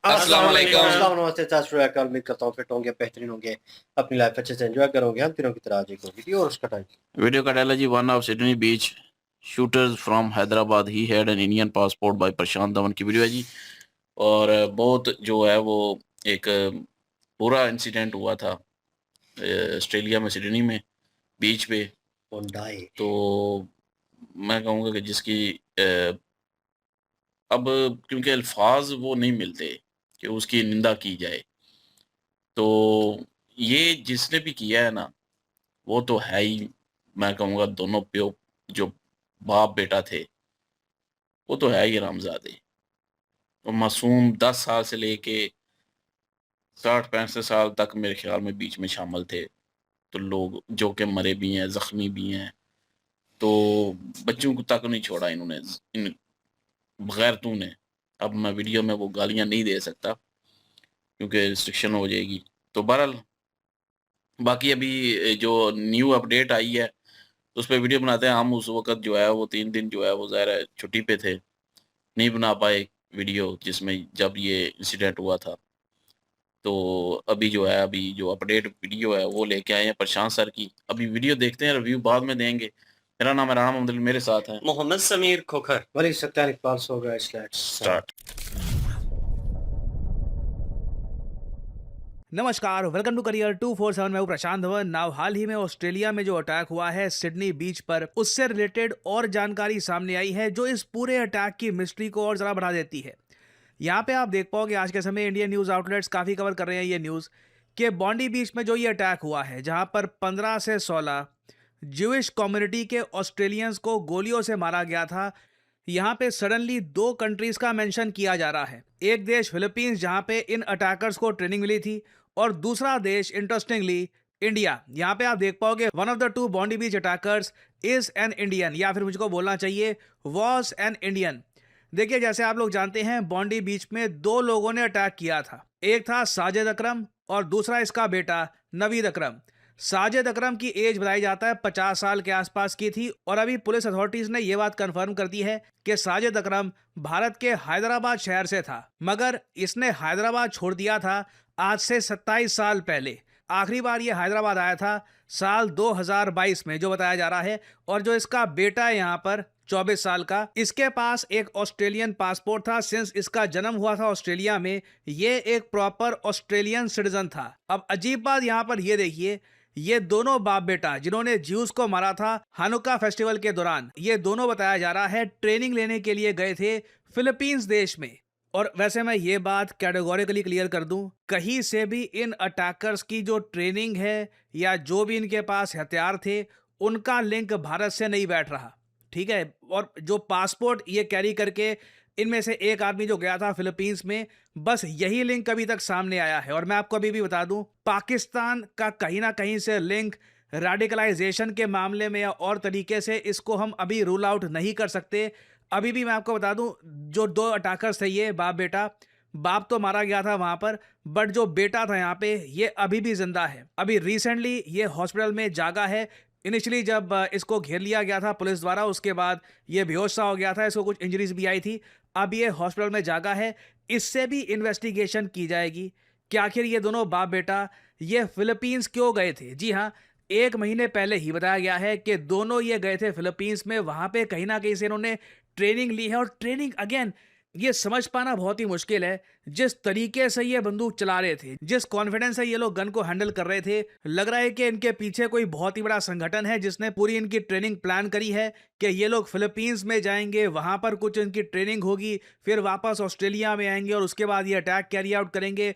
अस्सलाम वालेकुम। अस्सलाम नमस्ते चाचू उम्मीद करता हूँ फिट होंगे बेहतरीन होंगे अपनी लाइफ अच्छे से एंजॉय करोगे हम तीनों की तरह आज एक और वीडियो और उसका टाइम वीडियो का टाइटल जी one of Sydney beach shooters from Hyderabad he had an Indian passport by Prashant Dhawan की वीडियो है जी। और बहुत जो है वो एक पूरा इंसिडेंट हुआ था ऑस्ट्रेलिया में सिडनी में बीच पे। होंडाई तो मैं कहूँगा कि जिसकी अब क्योंकि अल्फाज वो नहीं मिलते कि उसकी निंदा की जाए। तो ये जिसने भी किया है ना वो तो है ही, मैं कहूँगा दोनों प्यो जो बाप बेटा थे वो तो है ही हरामजादे। तो मासूम 10 साल से लेके 60-65 साल तक मेरे ख्याल में बीच में शामिल थे। तो लोग जो कि मरे भी हैं, जख्मी भी हैं। तो बच्चों को तक नहीं छोड़ा इन्होंने, इन बगैरतों ने। अब मैं वीडियो में वो गालियां नहीं दे सकता क्योंकि रिस्ट्रिक्शन हो जाएगी। तो बहरहाल बाकी अभी जो न्यू अपडेट आई है उस पर वीडियो बनाते हैं हम। उस वक्त जो है वो 3 दिन जो है वो ज़ाहिर है छुट्टी पे थे, नहीं बना पाए वीडियो जिसमें जब ये इंसिडेंट हुआ था। तो अभी जो है अभी जो अपडेट वीडियो है वो लेके आए हैं प्रशांत सर की। अभी वीडियो देखते हैं, रिव्यू बाद में देंगे। मेरा नाम है राना मोहम्मद, मेरे साथ हैं मोहम्मद समीर खोखर। वली सत्यान इकबाल सो गए स्टार्ट। स्टार्ट। नमस्कार, वेलकम टू करियर 247। मैं हूं प्रशांत धवन। नाउ हाल ही में ऑस्ट्रेलिया में जो अटैक हुआ है सिडनी बीच पर, उससे रिलेटेड और जानकारी सामने आई है जो इस पूरे अटैक की मिस्ट्री को और ज़रा बढ़ा देती है। यहाँ पे आप देख पाओगे आज के समय इंडियन न्यूज़ आउटलेट्स काफ़ी कवर कर रहे हैं ये न्यूज़ कि बॉन्डी बीच में जो ये अटैक हुआ है जहाँ पर 15 से 16 ज्यूइश कम्युनिटी के ऑस्ट्रेलियंस को गोलियों से मारा गया था। यहाँ पे सडनली 2 कंट्रीज का मेंशन किया जा रहा है। एक देश फिलीपींस जहाँ पे इन अटैकर्स को ट्रेनिंग मिली थी, और दूसरा देश इंटरेस्टिंगली इंडिया। यहाँ पे आप देख पाओगे one of the 2 Bondi beach attackers is an Indian, या फिर मुझको बोलना चाहिए वॉज एन इंडियन। देखिए, जैसे आप लोग जानते हैं बॉन्डी बीच में 2 लोगों ने अटैक किया था। एक था साजिद अकरम और दूसरा इसका बेटा नवीद अकरम। साजिद अकरम की एज बताई जाता है 50 साल के आसपास की थी, और अभी पुलिस अथॉरिटीज ने यह बात कंफर्म कर दी है कि साजिद अकरम भारत के हैदराबाद शहर से था, मगर इसने हैदराबाद छोड़ दिया था आज से 27 साल पहले। आखिरी बार ये हैदराबाद आया था साल 2022 में जो बताया जा रहा है। और जो इसका बेटा है यहाँ पर 24 साल का, इसके पास एक ऑस्ट्रेलियन पासपोर्ट था। सिंस इसका जन्म हुआ था ऑस्ट्रेलिया में, ये एक प्रॉपर ऑस्ट्रेलियन सिटीजन था। अब अजीब बात यहाँ पर ये देखिए, ये दोनों बाप बेटा जिन्होंने ज्यूस को मारा था हानुका फेस्टिवल के दौरान, ये दोनों बताया जा रहा है ट्रेनिंग लेने के लिए गए थे फिलीपींस देश में। और वैसे मैं ये बात कैटेगोरिकली क्लियर कर दूं, कहीं से भी इन अटैकर्स की जो ट्रेनिंग है या जो भी इनके पास हथियार थे, उनका लिंक भारत से नहीं बैठ रहा। ठीक है। और जो पासपोर्ट ये कैरी करके इनमें से एक आदमी जो गया था फिलीपींस में, बस यही लिंक अभी तक सामने आया है। और मैं आपको अभी भी बता दूं, पाकिस्तान का कहीं ना कहीं से लिंक रेडिकलाइजेशन के मामले में या और तरीके से इसको हम अभी रूल आउट नहीं कर सकते। अभी भी मैं आपको बता दूं, जो 2 अटैकर्स थे ये बाप बेटा, बाप तो मारा गया था वहां पर, बट जो बेटा था यहाँ पे ये अभी भी जिंदा है। अभी रिसेंटली ये हॉस्पिटल में जागा है। इनिशियली जब इसको घेर लिया गया था पुलिस द्वारा, उसके बाद ये बेहोश सा हो गया था, इसको कुछ इंजरीज भी आई थी। अब ये हॉस्पिटल में जागा है। इससे भी इन्वेस्टिगेशन की जाएगी कि आखिर ये दोनों बाप बेटा ये फिलीपींस क्यों गए थे। जी हाँ, 1 महीने पहले ही बताया गया है कि दोनों ये गए थे फिलीपींस में। वहां पे कहीं ना कहीं से इन्होंने ट्रेनिंग ली है। और ट्रेनिंग अगेन ये समझ पाना बहुत ही मुश्किल है, जिस तरीके से ये बंदूक चला रहे थे, जिस कॉन्फिडेंस से ये लोग गन को हैंडल कर रहे थे, लग रहा है कि इनके पीछे कोई बहुत ही बड़ा संगठन है जिसने पूरी इनकी ट्रेनिंग प्लान करी है कि ये लोग फिलीपींस में जाएंगे, वहां पर कुछ इनकी ट्रेनिंग होगी, फिर वापस ऑस्ट्रेलिया में आएंगे और उसके बाद ये अटैक कैरी आउट करेंगे।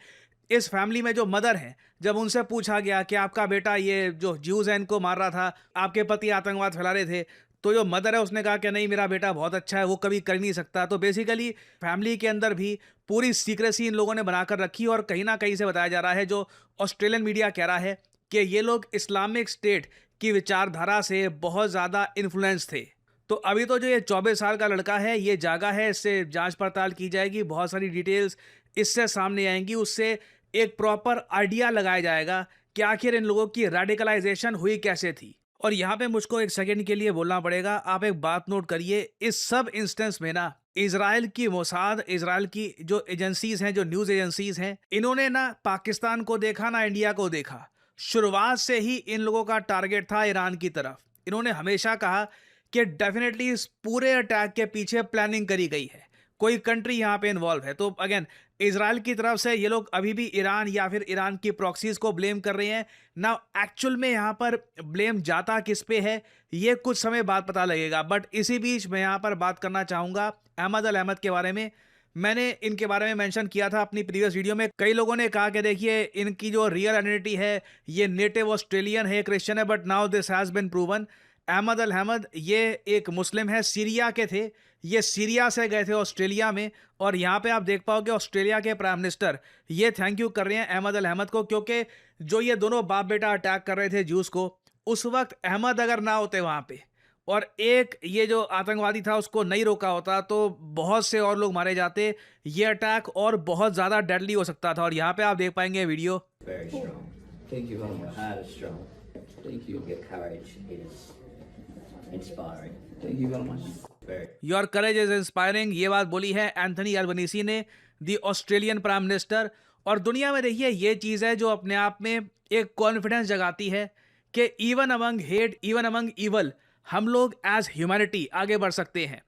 इस फैमिली में जो मदर है, जब उनसे पूछा गया कि आपका बेटा ये जो ज्यूज है इनको मार रहा था, आपके पति आतंकवाद फैला रहे थे, तो जो मदर है उसने कहा कि नहीं, मेरा बेटा बहुत अच्छा है, वो कभी कर नहीं सकता। तो बेसिकली फैमिली के अंदर भी पूरी सीक्रेसी इन लोगों ने बनाकर रखी। और कहीं ना कहीं से बताया जा रहा है, जो ऑस्ट्रेलियन मीडिया कह रहा है, कि ये लोग इस्लामिक स्टेट की विचारधारा से बहुत ज़्यादा इन्फ्लुएंस थे। तो अभी तो जो ये 24 साल का लड़का है ये जागा है, इससे जांच पड़ताल की जाएगी, बहुत सारी डिटेल्स इससे सामने आएंगी, उससे एक प्रॉपर आइडिया लगाया जाएगा कि आखिर इन लोगों की रेडिकलाइजेशन हुई कैसे थी। और यहाँ पे मुझको एक सेकंड के लिए बोलना पड़ेगा, आप एक बात नोट करिए, इस सब इंस्टेंस में ना इजराइल की मोसाद, इजराइल की जो एजेंसीज हैं, जो न्यूज़ एजेंसीज हैं, इन्होंने ना पाकिस्तान को देखा ना इंडिया को देखा। शुरुआत से ही इन लोगों का टारगेट था ईरान की तरफ। इन्होंने हमेशा कहा कि डेफिनेटली इस पूरे अटैक के पीछे प्लानिंग करी गई है, कोई कंट्री यहाँ पे इन्वॉल्व है। तो अगेन इजराइल की तरफ से ये लोग अभी भी ईरान या फिर ईरान की प्रॉक्सीज को ब्लेम कर रहे हैं ना। एक्चुअल में यहाँ पर ब्लेम जाता किस पे है, ये कुछ समय बाद पता लगेगा। बट इसी बीच मैं यहाँ पर बात करना चाहूँगा अहमद अल अहमद के बारे में। मैंने इनके बारे में मेंशन किया था अपनी प्रीवियस वीडियो में। कई लोगों ने कहा कि देखिए इनकी जो रियल आइडेंटिटी है ये नेटिव ऑस्ट्रेलियन है, क्रिश्चियन है, but now this has been proven. Ahmed al Ahmed ये एक मुस्लिम है, सीरिया के थे। ये सीरिया से गए थे ऑस्ट्रेलिया में, और यहाँ पे आप देख पाओगे ऑस्ट्रेलिया के प्राइम मिनिस्टर ये थैंक यू कर रहे हैं अहमद अल अहमद को, क्योंकि जो ये दोनों बाप बेटा अटैक कर रहे थे ज्यूज को, उस वक्त अहमद अगर ना होते वहाँ पे और एक ये जो आतंकवादी था उसको नहीं रोका होता तो बहुत से और लोग मारे जाते। ये अटैक और बहुत ज़्यादा डेडली हो सकता था। और यहाँ पे आप देख पाएंगे video. Very strong. Thank you very much. Heart is strong. Thank you. Your courage is inspiring. Thank you very much. Very. Your courage is inspiring, ये बात बोली है एंथनी अल्बनीसी ने, द ऑस्ट्रेलियन प्राइम मिनिस्टर। और दुनिया में देखिए ये चीज़ है जो अपने आप में एक कॉन्फिडेंस जगाती है कि even among hate, even among evil, हम लोग एज ह्यूमैनिटी आगे बढ़ सकते हैं।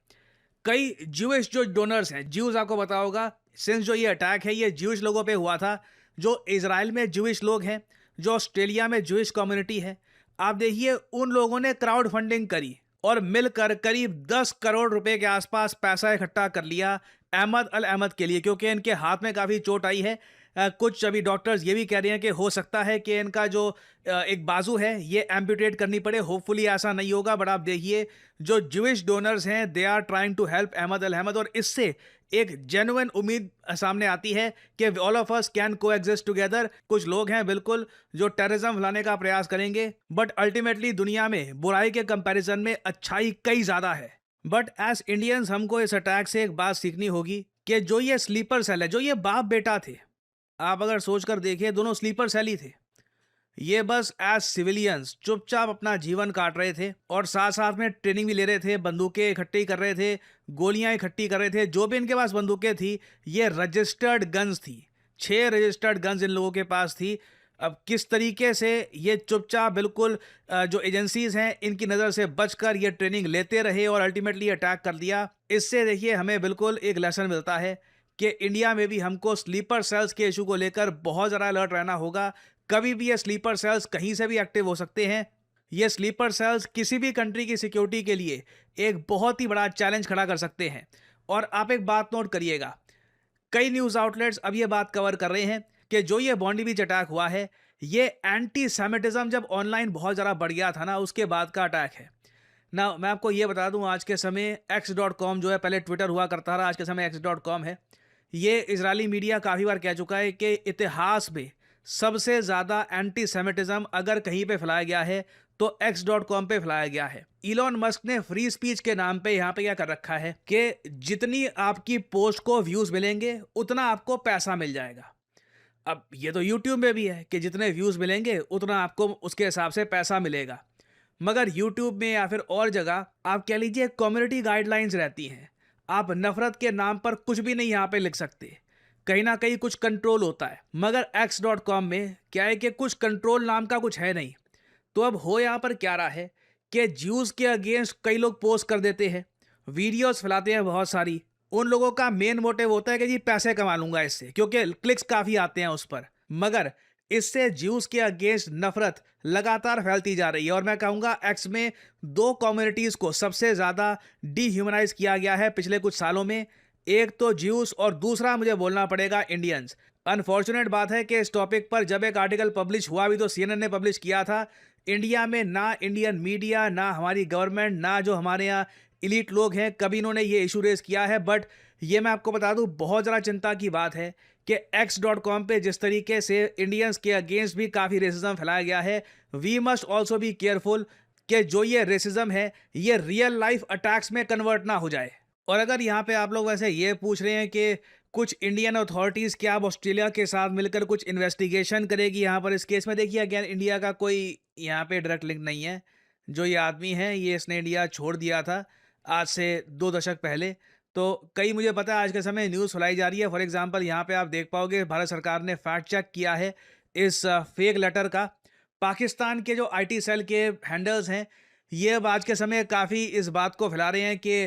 कई ज्यूइश जो डोनर्स हैं, ज्यूज आपको पता होगा, सिंस जो ये अटैक है ये ज्यूइश लोगों पे हुआ था। जो इजराइल में ज्यूइश लोग हैं, जो ऑस्ट्रेलिया में ज्यूइश कम्युनिटी है, आप देखिए उन लोगों ने क्राउड फंडिंग करी और मिलकर करीब 10 करोड़ रुपए के आसपास पैसा इकट्ठा कर लिया अहमद अल अहमद के लिए, क्योंकि इनके हाथ में काफ़ी चोट आई है। कुछ अभी डॉक्टर्स ये भी कह रहे हैं कि हो सकता है कि इनका जो एक बाजू है ये एम्पुटेट करनी पड़े। होपफुली ऐसा नहीं होगा, बट आप देखिए जो ज्यूइश डोनर्स हैं they are trying to help Ahmed al Ahmed. और इससे एक जेन्युइन उम्मीद सामने आती है कि all of us can coexist together. कुछ लोग हैं बिल्कुल जो टेररिज्म फैलाने का प्रयास करेंगे, बट अल्टीमेटली दुनिया में बुराई के कंपैरिजन में अच्छाई कई ज़्यादा है। बट एज इंडियंस हमको इस अटैक से एक बात सीखनी होगी कि जो ये स्लीपर सेल है, जो ये बाप बेटा थे, आप अगर सोच कर देखें दोनों स्लीपर सेल ही थे। ये बस एज सिविलियंस चुपचाप अपना जीवन काट रहे थे और साथ साथ में ट्रेनिंग भी ले रहे थे, बंदूकें इकट्ठी कर रहे थे, गोलियां इकट्ठी कर रहे थे। जो भी इनके पास बंदूकें थी ये रजिस्टर्ड गन्स थी, 6 रजिस्टर्ड गन्स इन लोगों के पास थी। अब किस तरीके से ये चुपचाप बिल्कुल जो एजेंसीज हैं इनकी नज़र से बचकर ये ट्रेनिंग लेते रहे और अल्टीमेटली अटैक कर दिया। इससे देखिए हमें बिल्कुल एक लेसन मिलता है कि इंडिया में भी हमको स्लीपर सेल्स के इशू को लेकर बहुत ज़्यादा अलर्ट रहना होगा। कभी भी ये स्लीपर सेल्स कहीं से भी एक्टिव हो सकते हैं। ये स्लीपर सेल्स किसी भी कंट्री की सिक्योरिटी के लिए एक बहुत ही बड़ा चैलेंज खड़ा कर सकते हैं। और आप एक बात नोट करिएगा, कई न्यूज़ आउटलेट्स अब ये बात कवर कर रहे हैं कि जो ये बॉन्डी बीच अटैक हुआ है ये एंटी सेमिटिज्म जब ऑनलाइन बहुत ज़्यादा बढ़ गया था ना, उसके बाद का अटैक है ना। मैं आपको ये बता दूं, आज के समय x.com जो है, पहले ट्विटर हुआ करता रहा, आज के समय x.com है। ये इजरायली मीडिया काफ़ी बार कह चुका है कि इतिहास में सबसे ज़्यादा एंटी सेमिटिज्म अगर कहीं पे फैलाया गया है तो x.com पे फैलाया गया है। इलॉन मस्क ने फ्री स्पीच के नाम पे यहाँ पे क्या कर रखा है कि जितनी आपकी पोस्ट को व्यूज़ मिलेंगे उतना आपको पैसा मिल जाएगा। अब ये तो यूट्यूब में भी है कि जितने व्यूज़ मिलेंगे उतना आपको उसके हिसाब से पैसा मिलेगा, मगर यूट्यूब में या फिर और जगह आप कह लीजिए कम्युनिटी गाइडलाइंस रहती हैं। आप नफ़रत के नाम पर कुछ भी नहीं यहाँ पे लिख सकते, कहीं ना कहीं कुछ कंट्रोल होता है। मगर x.com में क्या है कि कुछ कंट्रोल नाम का कुछ है नहीं। तो अब हो यहाँ पर क्या रहा है कि ज्यूज़ के अगेंस्ट कई लोग पोस्ट कर देते हैं, वीडियोस फैलाते हैं बहुत सारी। उन लोगों का मेन मोटिव होता है कि जी पैसे कमा लूँगा इससे, क्योंकि क्लिक्स काफ़ी आते हैं उस पर। मगर इससे ज्यूज़ के अगेंस्ट नफ़रत लगातार फैलती जा रही है। और मैं कहूँगा एक्स में 2 कम्युनिटीज़ को सबसे ज़्यादा डीह्यूमनाइज किया गया है पिछले कुछ सालों में। एक तो ज्यूज़ और दूसरा मुझे बोलना पड़ेगा इंडियंस। अनफॉर्चुनेट बात है कि इस टॉपिक पर जब एक आर्टिकल पब्लिश हुआ भी तो CNN ने पब्लिश किया था। इंडिया में ना इंडियन मीडिया, ना हमारी गवर्नमेंट, ना जो हमारे यहाँ इलीट लोग हैं, कभी इन्होंने ये इशू रेस किया है। बट ये मैं आपको बता दूं बहुत ज़्यादा चिंता की बात है कि x.com पे जिस तरीके से इंडियंस के अगेंस्ट भी काफ़ी रेसिज्म फैलाया गया है, we must also be careful कि जो ये रेसिज्म है ये रियल लाइफ अटैक्स में कन्वर्ट ना हो जाए। और अगर यहाँ पे आप लोग वैसे ये पूछ रहे हैं कि कुछ इंडियन अथॉरिटीज़ क्या अब ऑस्ट्रेलिया के साथ मिलकर कुछ इन्वेस्टिगेशन करेगी यहाँ पर इस केस में, देखिए अगेन इंडिया का कोई यहाँ पे डायरेक्ट लिंक नहीं है। जो ये आदमी है, ये इसने इंडिया छोड़ दिया था आज से 2 दशक पहले। तो कई मुझे पता है आज के समय न्यूज़ फैलाई जा रही है। फॉर एग्ज़ाम्पल यहाँ पे आप देख पाओगे भारत सरकार ने फैक्ट चेक किया है इस फेक लेटर का। पाकिस्तान के जो आईटी सेल के हैंडल्स हैं, ये अब आज के समय काफ़ी इस बात को फैला रहे हैं कि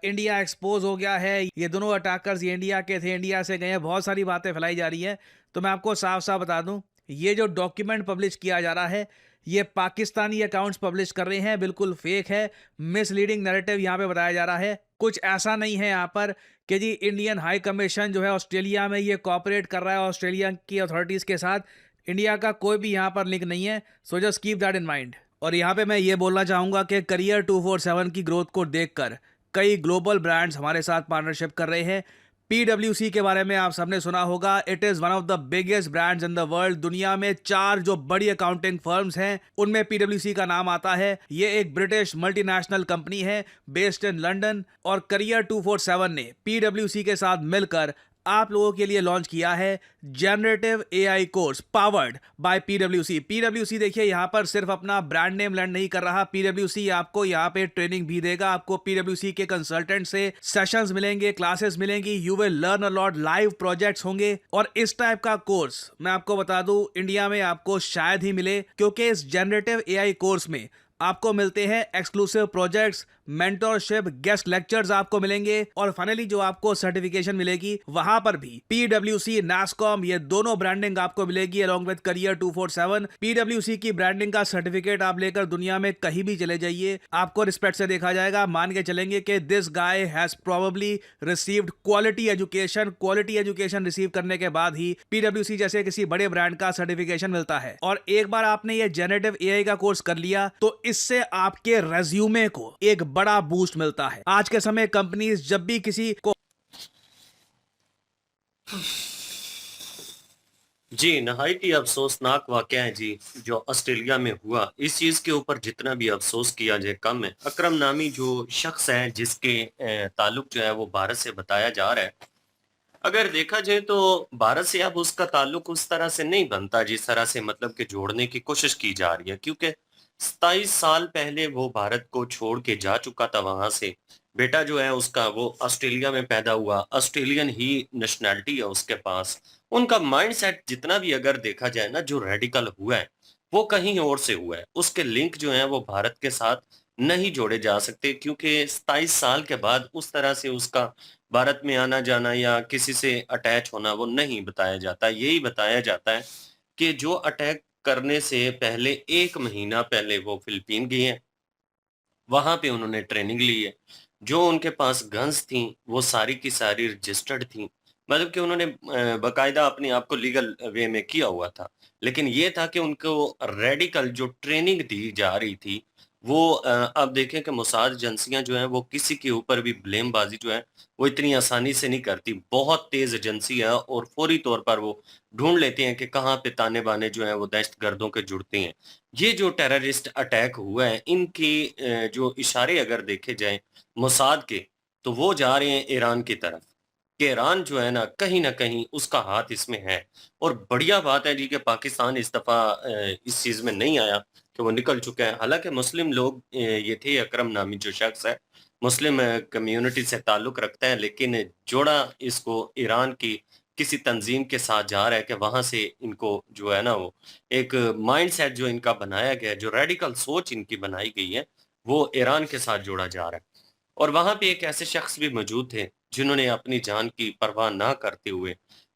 इंडिया एक्सपोज़ हो गया है, ये दोनों अटैकर्स ये इंडिया के थे, इंडिया से गए हैं, बहुत सारी बातें फैलाई जा रही हैं। तो मैं आपको साफ-साफ बता दूँ, ये जो डॉक्यूमेंट पब्लिश किया जा रहा है, ये पाकिस्तानी अकाउंट्स पब्लिश कर रहे हैं, बिल्कुल फेक है, मिसलीडिंग नैरेटिव यहाँ पे बताया जा रहा है। कुछ ऐसा नहीं है यहाँ पर कि जी इंडियन हाई कमीशन जो है ऑस्ट्रेलिया में ये कोऑपरेट कर रहा है ऑस्ट्रेलिया की अथॉरिटीज़ के साथ। इंडिया का कोई भी यहाँ पर लिंक नहीं है, so just keep that in mind. और यहाँ पे मैं ये बोलना चाहूँगा कि करियर 247 की ग्रोथ को देखकर कई ग्लोबल ब्रांड्स हमारे साथ पार्टनरशिप कर रहे हैं। PwC के बारे में आप सबने सुना होगा, it is one of the biggest brands in the world. दुनिया में 4 जो बड़ी अकाउंटिंग फर्म्स हैं उनमें PwC का नाम आता है। ये एक ब्रिटिश मल्टीनेशनल कंपनी है बेस्ड इन लंदन, और करियर 247 ने PwC के साथ मिलकर आप लोगों के लिए लॉन्च किया है generative AI course powered by PwC। PwC देखिए यहाँ पर सिर्फ अपना ब्रांड नेम लैंड नहीं कर रहा, PwC आपको यहाँ पे ट्रेनिंग भी देगा। आपको PwC के कंसल्टेंट से सेशंस मिलेंगे, क्लासेस मिलेंगी, you will learn a lot, live projects होंगे। और इस टाइप का कोर्स मैं आपको बता दूं इंडिया में आपको शायद ही मिले, क्योंकि इस जनरेटिव AI कोर्स में आपको मिलते हैं exclusive projects, mentorship, guest lectures आपको मिलेंगे, और फाइनली जो आपको सर्टिफिकेशन मिलेगी वहां पर भी PwC, NASSCOM ये दोनों ब्रांडिंग आपको मिलेगी अलॉन्ग विद करियर 247। PwC की ब्रांडिंग का सर्टिफिकेट आप लेकर दुनिया में कहीं भी चले जाइए, आपको रिस्पेक्ट से देखा जाएगा। मान के चलेंगे कि this guy has probably received quality education. Quality education receive करने के बाद ही PwC जैसे किसी बड़े ब्रांड का सर्टिफिकेशन मिलता है। और एक बार आपने ये जनरेटिव AI का कोर्स कर लिया तो इससे आपके रेज्यूमे को एक बड़ा बूस्ट मिलता है। आज के समय कंपनीज जब भी किसी को जी, नहायत ही अफ़सोसनाक वाक़या है जी, जो ऑस्ट्रेलिया में हुआ। इस चीज़ के ऊपर जितना भी अफ़सोस किया जाए कम है। अकरम नामी जो शख्स है जिसके ताल्लुक जो है वो भारत से बताया जा रहा है। अगर देखा जाए तो भारत से अब उसका ताल्लुक उस तरह से नहीं बनता जिस तरह से मतलब कि जोड़ने की कोशिश की जा रही है, क्योंकि 27 साल पहले वो भारत को छोड़ के जा चुका था वहां से। बेटा जो है उसका वो ऑस्ट्रेलिया में पैदा हुआ, ऑस्ट्रेलियन ही नेशनैलिटी है उसके पास। उनका माइंडसेट जितना भी अगर देखा जाए ना, जो रेडिकल हुआ है वो कहीं और से हुआ है। उसके लिंक जो है वो भारत के साथ नहीं जोड़े जा सकते, क्योंकि 27 साल के बाद उस तरह से उसका भारत में आना जाना या किसी से अटैच होना वो नहीं बताया जाता। यही बताया जाता है कि जो अटैक करने से पहले 1 महीना पहले वो फिलिपीन गए हैं, वहाँ पे उन्होंने ट्रेनिंग ली है। जो उनके पास गन्स थी वो सारी की सारी रजिस्टर्ड थी, मतलब कि उन्होंने बाकायदा अपने आप को लीगल वे में किया हुआ था। लेकिन ये था कि उनको रेडिकल जो ट्रेनिंग दी जा रही थी वो अब देखें कि मोसाद एजेंसियां जो हैं वो किसी के ऊपर भी ब्लेमबाजी जो है वो इतनी आसानी से नहीं करती। बहुत तेज एजेंसी है और फौरी तौर पर वो ढूंढ लेते हैं कि कहाँ पे ताने बाने जो हैं वो दहशतगर्दों के जुड़ते हैं। ये जो टेररिस्ट अटैक हुआ है इनकी जो इशारे अगर देखे जाएं मोसाद के, तो वो जा रहे हैं ईरान की तरफ, कि ईरान जो है ना कहीं उसका हाथ इसमें है। और बढ़िया बात है जी कि पाकिस्तान इस दफ़ा इस चीज़ में नहीं आया कि वो निकल चुका है। हालांकि मुस्लिम लोग ये थे, अकरम नामी जो शख्स है मुस्लिम कम्युनिटी से ताल्लुक़ रखता है, लेकिन जोड़ा इसको ईरान की किसी तंज़ीम के साथ जा रहा है कि वहाँ से इनको जो है ना वो एक माइंडसेट जो इनका बनाया गया है, जो रेडिकल सोच इनकी बनाई गई है, वो ईरान के साथ जोड़ा जा रहा है। और वहाँ पे एक ऐसे शख्स भी मौजूद थे जिन्होंने अपनी जान की परवाह ना करते हुए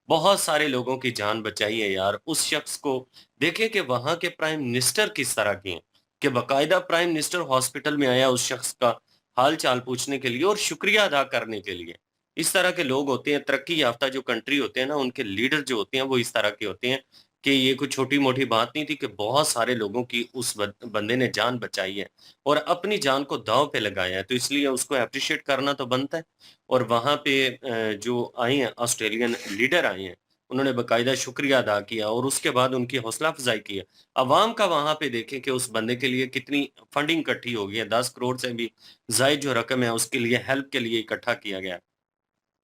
बहुत सारे लोगों की जान बचाई है यार। उस शख्स को देखें कि वहाँ के प्राइम मिनिस्टर किस तरह के हैं, कि बाकायदा प्राइम मिनिस्टर हॉस्पिटल में आया उस शख्स का हाल चाल पूछने के लिए और शुक्रिया अदा करने के लिए। इस तरह के लोग होते हैं, तरक्की याफ्ता जो कंट्री होते हैं ना, उनके लीडर जो होते हैं वो इस तरह के होते हैं कि ये कोई छोटी-मोटी बात नहीं थी कि बहुत सारे लोगों की उस बंदे ने जान बचाई है और अपनी जान को दाँव पे लगाया है, तो इसलिए उसको एप्रिशिएट करना तो बनता है। और वहाँ पे जो आए हैं ऑस्ट्रेलियन लीडर आए हैं, उन्होंने बाकायदा शुक्रिया अदा किया और उसके बाद उनकी हौसला अफ़ज़ाई की है। अवाम का वहाँ पे देखें कि उस बंदे के लिए कितनी फंडिंग इकट्ठी हो गई है, 10 करोड़ से भी ज़ायद जो रकम है उसके लिए हेल्प के लिए इकट्ठा किया गया है।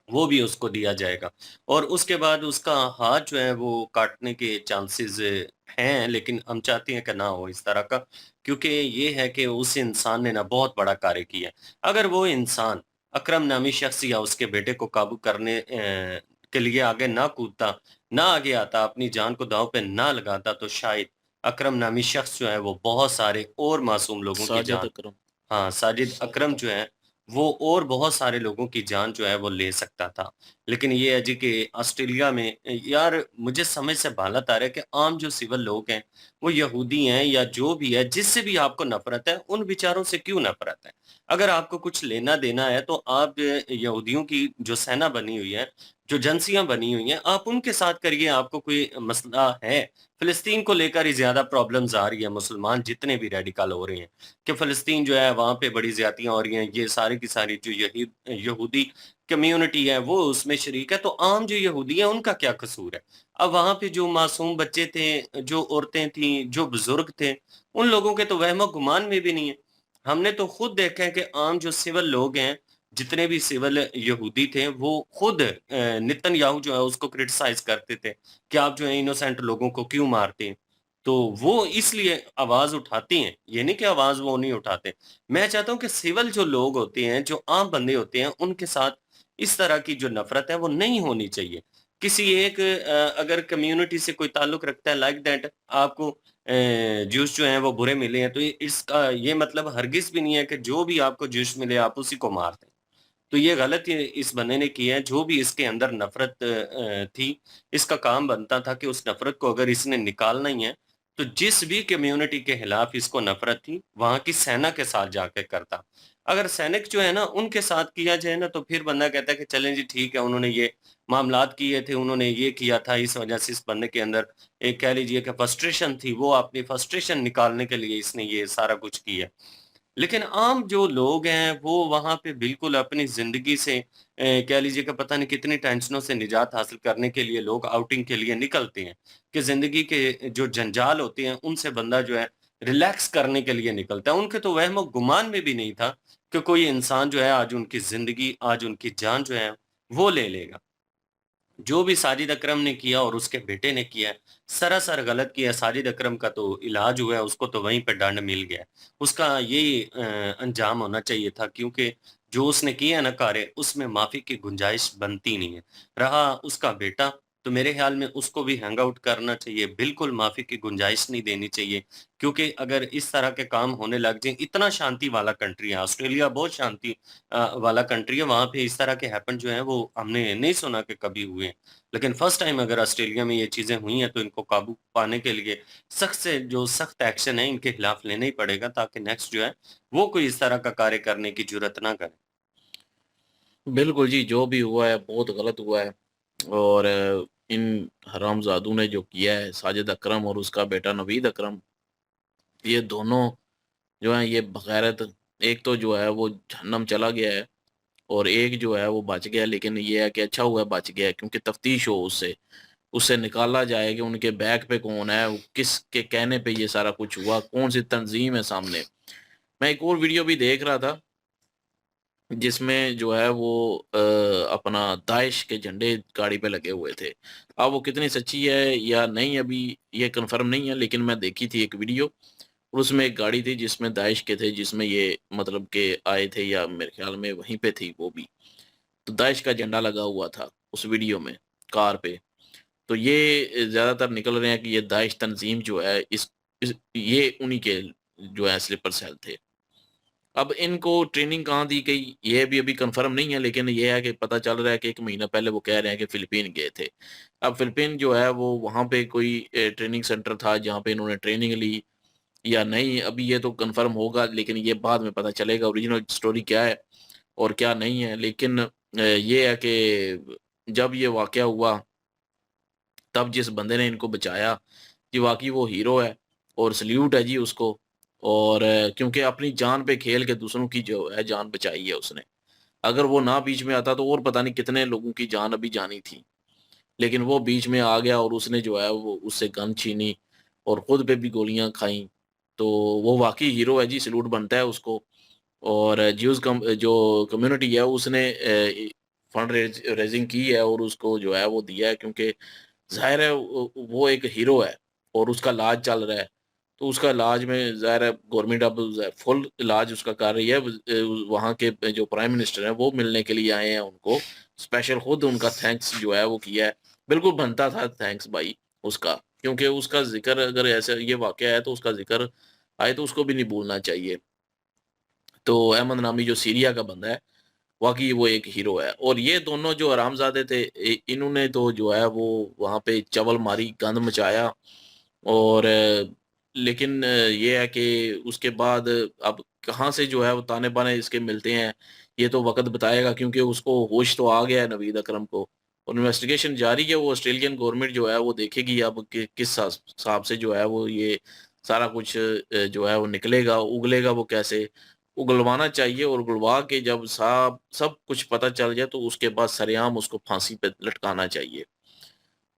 वो भी उसको दिया जाएगा और उसके बाद उसका हाथ जो है वो काटने के चांसेस हैं, लेकिन हम चाहते हैं कि ना हो इस तरह का, क्योंकि ये है कि उस इंसान ने ना बहुत बड़ा कार्य किया है। अगर वो इंसान अकरम नामी शख्स या उसके बेटे को काबू करने के लिए आगे ना कूदता, ना आगे आता, अपनी जान को दांव पे ना लगाता, तो शायद अकरम नामी शख्स जो है वो बहुत सारे और मासूम लोगों की साजिद जान, अकरम। हाँ, साजिद अकरम जो है, वो और बहुत सारे लोगों की जान जो है वो ले सकता था। लेकिन ये है जी कि ऑस्ट्रेलिया में यार मुझे समझ से बाहर आ रहा है कि आम जो सिविल लोग हैं, वो यहूदी हैं या जो भी है, जिससे भी आपको नफ़रत है, उन बेचारों से क्यों नफ़रत है? अगर आपको कुछ लेना-देना है तो आप यहूदियों की जो सेना बनी हुई है, जो एजेंसियाँ बनी हुई हैं, आप उनके साथ करिए, आपको कोई मसला है। फ़िलिस्तीन को लेकर ही ज़्यादा प्रॉब्लम्स आ रही है, मुसलमान जितने भी रेडिकल हो रहे हैं। कि फ़लस्तीन जो है वहाँ पे बड़ी ज़्यादतियाँ हो रही हैं, ये सारी की सारी जो यहूदी कम्युनिटी है वो उसमें शरीक है, तो आम जो यहूदी हैं उनका क्या कसूर है? अब वहाँ पे जो मासूम बच्चे थे, जो औरतें थीं, जो बुज़ुर्ग थे, उन लोगों के तो वहमो-गुमान में भी नहीं है। हमने तो खुद देखा है कि आम जो सिविल लोग हैं, जितने भी सिविल यहूदी थे, वो खुद नेतन्याहू जो है उसको क्रिटिसाइज़ करते थे कि आप जो है इनोसेंट लोगों को क्यों मारते हैं? तो वो इसलिए आवाज़ उठाती हैं, ये नहीं कि आवाज़ वो नहीं उठाते। मैं चाहता हूँ कि सिविल जो लोग होते हैं, जो आम बंदे होते हैं, उनके साथ इस तरह की जो नफ़रत है, वो नहीं होनी चाहिए। किसी एक अगर कम्युनिटी से कोई ताल्लुक रखता है लाइक दैट आपको ज्यूस जो हैं वो बुरे मिले हैं, तो ये इसका ये मतलब हरगिज़ भी नहीं है कि जो भी आपको ज्यूस मिले आप उसी को मार दें। तो ये गलती इस बंदे ने की है, जो भी इसके अंदर नफ़रत थी, इसका काम बनता था कि उस नफ़रत को अगर इसने निकालना ही है, तो जिस भी कम्युनिटी के खिलाफ इसको नफ़रत थी, वहाँ की सेना के साथ जाके करता। अगर सैनिक जो है ना, उनके साथ किया जाए ना, तो फिर बंदा कहता है कि चलें जी ठीक है, उन्होंने ये मामलात किए थे, उन्होंने ये किया था, इस वजह से इस बंदे के अंदर एक कह लीजिए कि फ्रस्ट्रेशन थी, वो अपनी फ्रस्ट्रेशन निकालने के लिए इसने ये सारा कुछ किया। लेकिन आम जो लोग हैं, वो वहाँ पे बिल्कुल अपनी ज़िंदगी से कह लीजिए कि पता नहीं कितनी टेंशनों से निजात हासिल करने के लिए लोग आउटिंग के लिए निकलते हैं, कि ज़िंदगी के जो जंजाल होते हैं, उनसे बंदा जो है रिलैक्स करने के लिए निकलता है। उनके तो वहमो-गुमान में भी नहीं था कि कोई इंसान जो है आज उनकी ज़िंदगी, आज उनकी जान जो है, वो ले लेगा। जो भी साजिद अकरम ने किया और उसके बेटे ने किया है, सरासर गलत किया है। साजिद अकरम का तो इलाज हुआ है, उसको तो वहीं पे दंड मिल गया है। उसका यही अंजाम होना चाहिए था, क्योंकि जो उसने किया है ना कार्य, उसमें माफ़ी की गुंजाइश बनती नहीं है। रहा उसका बेटा, तो मेरे ख़्याल में उसको भी हैंग आउट करना चाहिए, बिल्कुल माफ़ी की गुंजाइश नहीं देनी चाहिए, क्योंकि अगर इस तरह के काम होने लग जाएँ, इतना शांति वाला कंट्री है, ऑस्ट्रेलिया बहुत शांति वाला कंट्री है, वहाँ पे इस तरह के हैपन जो हैं वो हमने नहीं सुना कि कभी हुए हैं। लेकिन फर्स्ट टाइम अगर ऑस्ट्रेलिया में ये चीज़ें हुई हैं, तो इनको काबू पाने के लिए सख्त से जो सख्त एक्शन है इनके खिलाफ लेना ही पड़ेगा, ताकि नेक्स्ट जो है वो कोई इस तरह का कार्य करने की जुर्अत ना करे। बिल्कुल जी, जो भी हुआ है बहुत गलत हुआ है और इन हरामज़ादों ने जो किया है, साजिद अकरम और उसका बेटा नवीद अकरम, ये दोनों जो हैं ये बग़ैरत, एक तो जो है वो जहन्नम चला गया है और एक जो है वो बच गया, लेकिन ये है कि अच्छा हुआ है बच गया है, क्योंकि तफ्तीश हो उससे, उससे निकाला जाए कि उनके बैक पे कौन है, वो किसके कहने पे ये सारा कुछ हुआ, कौन-सी तंज़ीम है सामने। मैं एक और वीडियो भी देख रहा था, जिसमें जो है वो अपना दाइश के झंडे गाड़ी पे लगे हुए थे। अब वो कितनी सच्ची है या नहीं अभी ये कन्फर्म नहीं है, लेकिन मैं देखी थी एक वीडियो और उसमें एक गाड़ी थी जिसमें दाइश के थे, जिसमें ये मतलब के आए थे या मेरे ख़्याल में वहीं पे थी वो भी। तो दाइश का झंडा लगा हुआ था उस वीडियो में, कार पे। तो ये ज़्यादातर निकल रहे हैं कि ये दाइश तंज़ीम जो है इस ये उन्हीं के जो है स्लीपर सेल थे। अब इनको ट्रेनिंग कहाँ दी गई, ये भी अभी कन्फर्म नहीं है, लेकिन ये है कि पता चल रहा है कि 1 महीना पहले वो कह रहे हैं कि फ़िलिपीन गए थे। अब फ़िलिपीन जो है वो वहाँ पे कोई ट्रेनिंग सेंटर था जहाँ पे इन्होंने ट्रेनिंग ली या नहीं, अभी ये तो कन्फर्म होगा, लेकिन ये बाद में पता चलेगा ओरिजिनल स्टोरी क्या है और क्या नहीं है। लेकिन ये है कि जब ये वाक़या हुआ, तब जिस बंदे ने इनको बचाया, जी वाक़ई वो हीरो है और सैल्यूट है जी उसको। और क्योंकि अपनी जान पे खेल के दूसरों की जो है जान बचाई है उसने। अगर वो ना बीच में आता तो और पता नहीं कितने लोगों की जान अभी जानी थी। लेकिन वो बीच में आ गया और उसने जो है वो उससे गन छीनी और खुद पे भी गोलियाँ खाई। तो वो वाक़ई हीरो है जी, सैल्यूट बनता है उसको। और ज्यूज़ कम जो कम्युनिटी है उसने फंड रेजिंग की है और उसको जो है वो दिया है, क्योंकि ज़ाहिर है वो एक हीरो है और उसका इलाज चल रहा है। तो उसका इलाज में ज़ाहिर है गवर्नमेंट अब फुल इलाज उसका कर रही है। वहाँ के जो प्राइम मिनिस्टर हैं वो मिलने के लिए आए हैं उनको, स्पेशल खुद उनका थैंक्स जो है वो किया है। बिल्कुल बनता था थैंक्स भाई उसका, क्योंकि उसका ज़िक्र अगर ऐसे ये वाक़या है तो उसका ज़िक्र आए तो उसको भी नहीं भूलना चाहिए। तो अहमद नामी जो सीरिया का बंदा है, वाक़ई वो एक हीरो है। और ये दोनों जो हरामज़ादे थे, इन्होंने तो जो है वो वहाँ पे चवल मारी, गंद मचाया। और लेकिन ये है कि उसके बाद अब कहाँ से जो है वो ताने-बाने इसके मिलते हैं, ये तो वक़्त बताएगा, क्योंकि उसको होश तो आ गया है नवीद अकरम को और इन्वेस्टिगेशन जारी है। वो ऑस्ट्रेलियन गवर्नमेंट जो है वो देखेगी अब कि किस हिसाब से जो है वो ये सारा कुछ जो है वो निकलेगा, उगलेगा वो कैसे। उगलवाना चाहिए और उगलवा के जब साब सब कुछ पता चल जाए तो उसके बाद सरेआम उसको फांसी पे लटकाना चाहिए।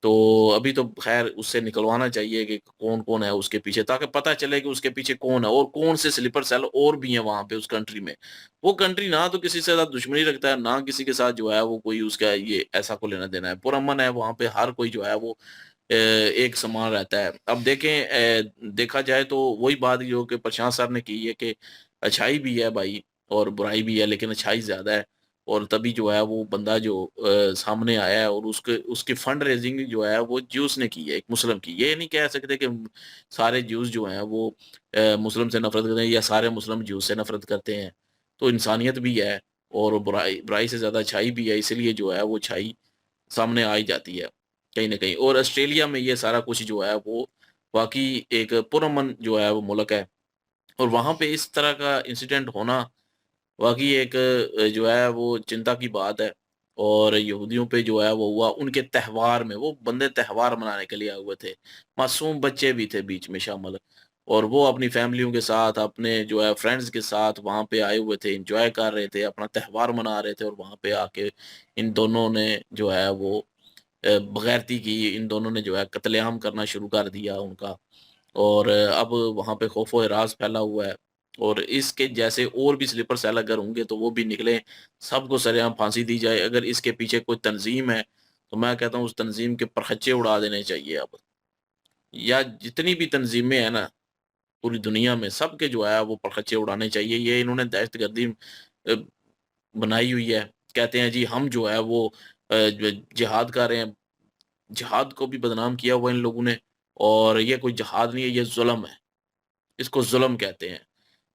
तो अभी तो ख़ैर उससे निकलवाना चाहिए कि कौन-कौन है उसके पीछे, ताकि पता चले कि उसके पीछे कौन है और कौन से स्लीपर सेल और भी हैं वहाँ पे उस कंट्री में। वो कंट्री ना तो किसी से ज़्यादा दुश्मनी रखता है, ना किसी के साथ जो है वो कोई उसका ये ऐसा कोई लेना-देना है। पुरअमन है वहाँ पे, हर कोई जो है वो एक समान रहता है। अब देखें देखा जाए तो वही बात जो कि प्रशांत सर ने की है कि अच्छाई भी है भाई और बुराई भी है, लेकिन अच्छाई ज़्यादा है। और तभी जो है वो बंदा जो सामने आया है और उसके उसकी फंड रेज़िंग जो है वो ज्यूस ने की है, एक मुस्लिम की। ये नहीं कह सकते कि सारे ज्यूस जो हैं वो मुस्लिम से नफ़रत करते हैं या सारे मुस्लिम ज्यूस से नफ़रत करते हैं। तो इंसानियत भी है और बुराई बुराई से ज़्यादा अच्छाई भी है, इसलिए जो है वो अच्छाई सामने आ ही जाती है, कहीं न कहीं। और ऑस्ट्रेलिया में ये सारा कुछ जो है वो वाक़ई एक पुरअमन जो है वो मुल्क है और वहाँ पे इस तरह का इंसिडेंट होना वाक़ई एक जो है वो चिंता की बात है। और यहूदियों पे जो है वो हुआ उनके त्योहार में, वो बंदे त्योहार मनाने के लिए आए हुए थे। मासूम बच्चे भी थे बीच में शामिल और वो अपनी फैमिलियों के साथ, अपने जो है फ्रेंड्स के साथ वहाँ पे आए हुए थे, एन्जॉय कर रहे थे, अपना त्योहार मना रहे थे और वहाँ पे आके इन दोनों ने जो है वो बग़ैरती की, इन दोनों ने जो है कत्लेआम करना शुरू कर दिया उनका। और अब वहाँ पे खौफ़ व हरास फैला हुआ है और इसके जैसे और भी स्लीपर सेल अगर होंगे तो वो भी निकलें, सबको सरेआम फांसी दी जाए। अगर इसके पीछे कोई तंज़ीम है, तो मैं कहता हूँ उस तंज़ीम के परखच्चे उड़ा देने चाहिए अब। या जितनी भी तंज़ीमें हैं ना, पूरी दुनिया में सबके जो है वो परखच्चे उड़ाने चाहिए। ये इन्होंने दहशतगर्दी अ, बनाई हुई है। कहते हैं जी हम जो है वो ज जिहाद कर रहे हैं। जिहाद को भी बदनाम किया हुआ इन लोगों ने और ये कोई जिहाद नहीं है, ये ज़ुल्म है। इसको ज़ुल्म कहते हैं।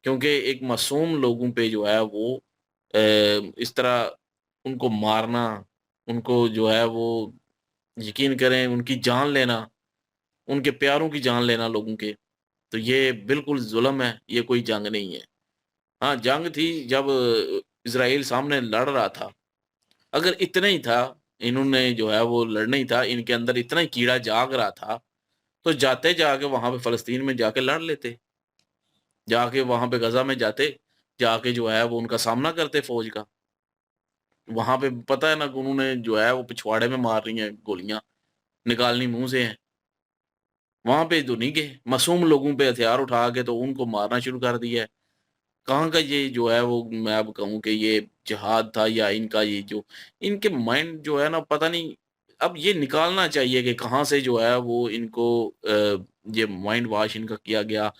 क्योंकि एक मासूम लोगों पे जो है वो इस तरह उनको मारना, उनको जो है वो यकीन करें उनकी जान लेना, उनके प्यारों की जान लेना लोगों के, तो ये बिल्कुल ज़ुल्म है, ये कोई जंग नहीं है। हाँ, जंग थी जब इज़राइल सामने लड़ रहा था। अगर इतना ही था, इन्होंने जो है वो लड़ना ही था, इनके अंदर इतना ही कीड़ा जाग रहा था, तो जाके वहाँ पे फ़लस्तीन में जाके लड़ लेते। जाके वहाँ पे गज़ा में जाते, जाके जो है वो उनका सामना करते फ़ौज का। वहाँ पे पता है ना कि उन्होंने जो है वो पिछवाड़े में मार रही हैं गोलियाँ, निकालनी मुँह से हैं। वहाँ पे तो नहीं गए, मासूम लोगों पे हथियार उठा के तो उनको मारना शुरू कर दिया है। कहाँ का ये जो है वो मैं अब कहूँ कि ये जिहाद था या इनका ये जो इनके माइंड जो है ना पता नहीं अब ये निकालना चाहिए कि कहाँ से जो है वो इनको ये माइंड वॉश इनका किया गया,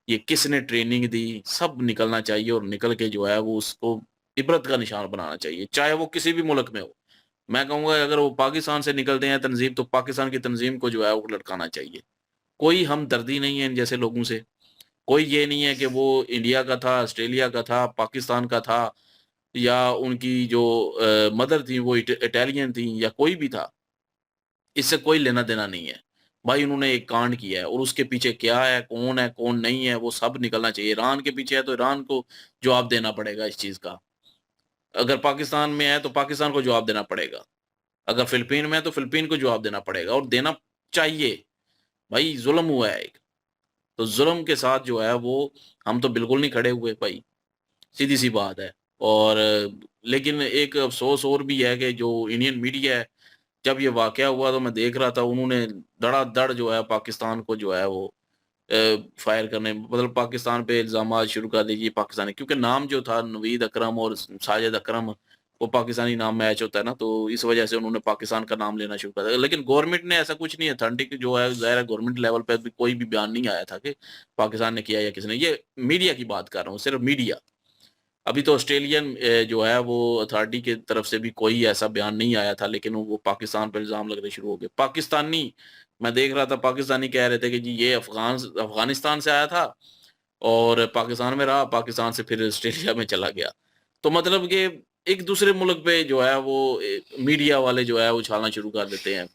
ये किसने ट्रेनिंग दी, सब निकलना चाहिए और निकल के जो है वो उसको इबरत का निशान बनाना चाहिए, चाहे वो किसी भी मुल्क में हो। मैं कहूँगा अगर वो पाकिस्तान से निकलते हैं तंज़ीम तो पाकिस्तान की तंज़ीम को जो है वो लटकाना चाहिए। कोई हमदर्दी नहीं है इन जैसे लोगों से। कोई ये नहीं है कि वो इंडिया का था, ऑस्ट्रेलिया का था, पाकिस्तान का था या उनकी जो मदर थी वो इटालियन थी या कोई भी था। इससे कोई लेना-देना नहीं है। भाई उन्होंने एक कांड किया है और उसके पीछे क्या है, कौन नहीं है, वो सब निकलना चाहिए। ईरान के पीछे है तो ईरान को जवाब देना पड़ेगा इस चीज़ का। अगर पाकिस्तान में है तो पाकिस्तान को जवाब देना पड़ेगा। अगर फ़िलिपीन में है तो फ़िलिपीन को जवाब देना पड़ेगा और देना चाहिए। भाई ज़ुल्म हुआ है एक। तो ज़ुल्म के साथ जो है वो हम तो बिल्कुल नहीं खड़े हुए भाई, सीधी-सी बात है। और लेकिन एक अफ़सोस और भी है कि जो इंडियन मीडिया है, जब ये वाक़या हुआ तो मैं देख रहा था उन्होंने धड़ाधड़ जो है पाकिस्तान को जो है वो फायर करने मतलब पाकिस्तान पे इल्ज़ामात शुरू कर दीजिए पाकिस्तानी क्योंकि नाम जो था नवीद अकरम और साजिद अकरम वो पाकिस्तानी नाम मैच होता है ना, तो इस वजह से उन्होंने पाकिस्तान का नाम लेना शुरू कर दिया। लेकिन गवर्नमेंट ने ऐसा कुछ नहीं, अथेंटिक जो है ज़ाहिर है गवर्नमेंट लेवल पे भी कोई भी बयान नहीं आया था कि पाकिस्तान ने किया या किसने। ये मीडिया की बात कर रहा हूँ, सिर्फ मीडिया। अभी तो ऑस्ट्रेलियन जो है वो अथॉरिटी की तरफ से भी कोई ऐसा बयान नहीं आया था, लेकिन वो पाकिस्तान पर इल्ज़ाम लगने शुरू हो गए। पाकिस्तानी, मैं देख रहा था पाकिस्तानी कह रहे थे कि जी ये अफ़गानिस्तान से आया था और पाकिस्तान में रहा, पाकिस्तान से फिर ऑस्ट्रेलिया में चला गया। तो मतलब कि एक दूसरे मुल्क पे जो है वो मीडिया वाले जो है उछालना शुरू कर देते हैं।